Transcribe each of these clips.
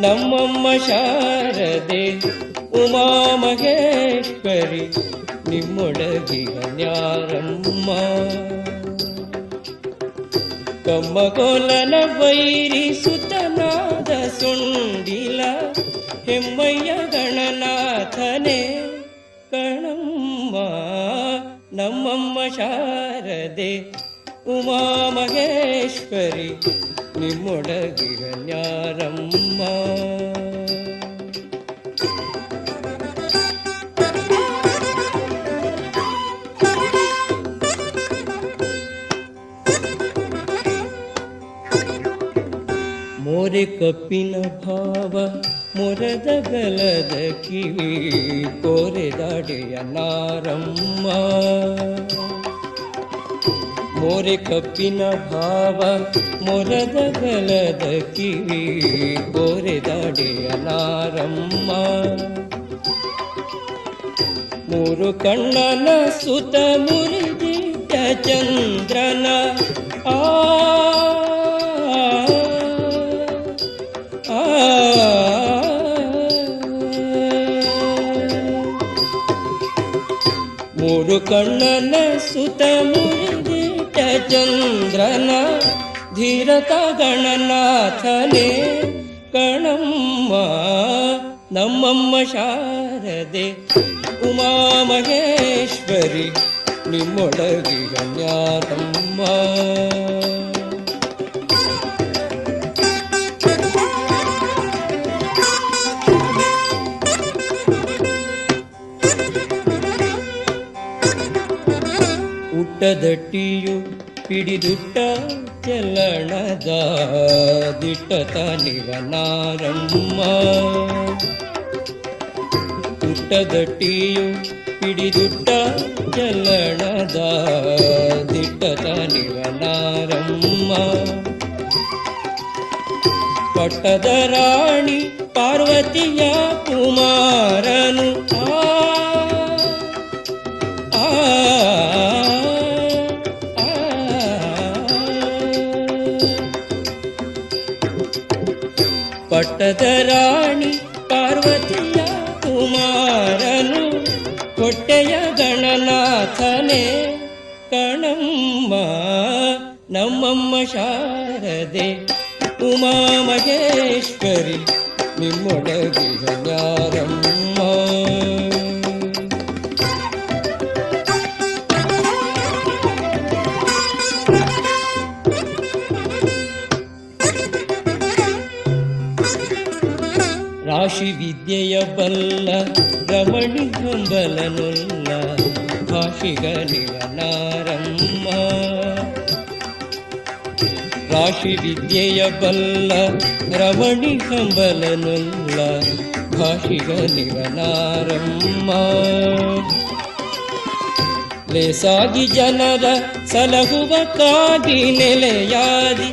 ನಮ್ಮಮ್ಮ ಶಾರದೆ ಉಮಾ ಮಹೇಶ್ವರಿ ನಿಮ್ಮೊಳಗಿಗ ನ್ಯಾರಮ್ಮ. ಕಮ್ಮಗೋಲನ ವೈರಿ ಸುತನಾದ ಸುಂಡಿಲ ಹೆಮ್ಮಯ್ಯ ಗಣನಾಥನೇ ಕಣಮ್ಮ. ನಮ್ಮಮ್ಮ ಶಾರದೆ ಉಮಾ ಮಹೇಶ್ವರಿ ನಿಮ್ಮೊಳಗಿಗ ನ್ಯಾರಮ್ಮ. ಮೋರೆ ಕಪ್ಪಿನ ಭಾವ ಮೊರದ ಗಲದ ಕಿವಿ ಕೋರೆದಾಡೆಯ ನಾರಮ್ಮ. ಮೋರೆ ಕಪ್ಪಿನ ಭಾವ ಮೊರದ ಗಲದ ಕಿವಿ ಕೋರೆದಾಡೆಯ ನಾರಮ್ಮ. ಮೂರು ಕಣ್ಣನ ಸುತ ಮುರಿದಿಟ್ಟ ಚಂದ್ರನ ಮೂರು ಕಣ್ಣನ ಸುತ ಮುರಿದಿಟ್ಟ ಚಂದ್ರನ ಧೀರತ ಗಣನಾಥನೇ ಕಣಮ್ಮ. ನಮ್ಮಮ್ಮ ಶಾರದೆ ಉಮಾ ಮಹೇಶ್ವರಿ ನಿಮ್ಮೊಳಗಿಗ ನ್ಯಾರಮ್ಮ. ಊಟದಟ್ಟಿಯು ಹಿಡಿದುಟ್ಟ ಚಲಣದ ದಿಟ್ಟತ ನಿವನಾರಮ್ಮ. ಊಟದಟ್ಟಿಯು ಹಿಡಿದುಟ್ಟ ಚಲಣದ ದಿಟ್ಟತ ನಿವನಾರಮ್ಮ. ಪಟ್ಟದ ರಾಣಿ ಪಾರ್ವತಿಯ ಕುಮಾರನು ಪಟ್ಟದ ರಾಣಿ ಪಾರ್ವತಿಯ ಕುಮಾರನು ಹೊಟ್ಟೆಯ ಗಣನಾಥನೇ ಕಣಮ್ಮ. ನಮ್ಮಮ್ಮ ಶಾರದೆ ಉಮಾ ಮಹೇಶ್ವರಿ ನಿಮ್ಮೊಳಗಿಗ ನ್ಯಾರಮ್ಮ. ರಾಶಿ ವಿದ್ಯೆಯ ಬಲ್ಲ ರಮಣಿ ಹಂಬಲನುಲ್ಲ ಭಾಷಿಗನಿವ ನಾರಮ್ಮ. ರಾಶಿ ವಿದ್ಯೆಯ ಬಲ್ಲ ರಮಣಿ ಹಂಬಲನುಲ್ಲ ಭಾಷಿಗನಿವ ನಾರಮ್ಮ. ಲೇಸಾಗಿ ಜನರ ಸಲಹುವಕ್ಕಾಗಿ ನೆಲೆಯಾದಿ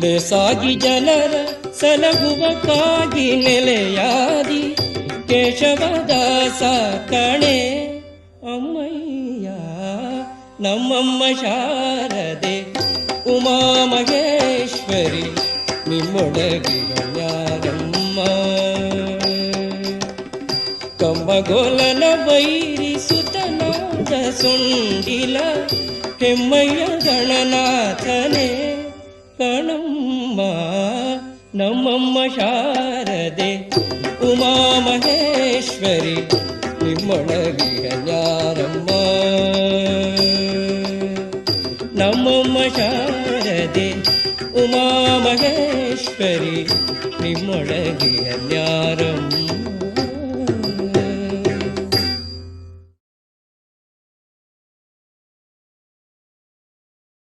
ಲೇಸಾಗಿ ಜನರ ಸಲಹುವಕ್ಕಾಗಿ ನೆಲೆಯಾದಿ ಕೇಶವದಾಸ ಕಣೆ ಅಮ್ಮಯ್ಯ. ನಮ್ಮಮ್ಮ ಶಾರದೆ ಉಮಾ ಮಹೇಶ್ವರಿ ನಿಮ್ಮೊಳಗಿಗ ನ್ಯಾರಮ್ಮ. ಕಮ್ಮಗೋಲನ ವೈರಿ ಸುತನಾದ ಸುಂಡಿಲ ಹೆಮ್ಮಯ್ಯ ಗಣನಾಥನೇ ಕಣಮ್ಮ. ನಮ್ಮಮ್ಮ ಶಾರದೆ ಉಮಾ ಮಹೇಶ್ವರಿ ನಿಮ್ಮೊಳಗಿಗ ನ್ಯಾರಮ್ಮ. ನಮ್ಮಮ್ಮ ಶಾರದೆ ಉಮಾ ಮಹೇಶ್ವರಿ ನಿಮ್ಮೊಳಗಿಗ ನ್ಯಾರಮ್ಮ.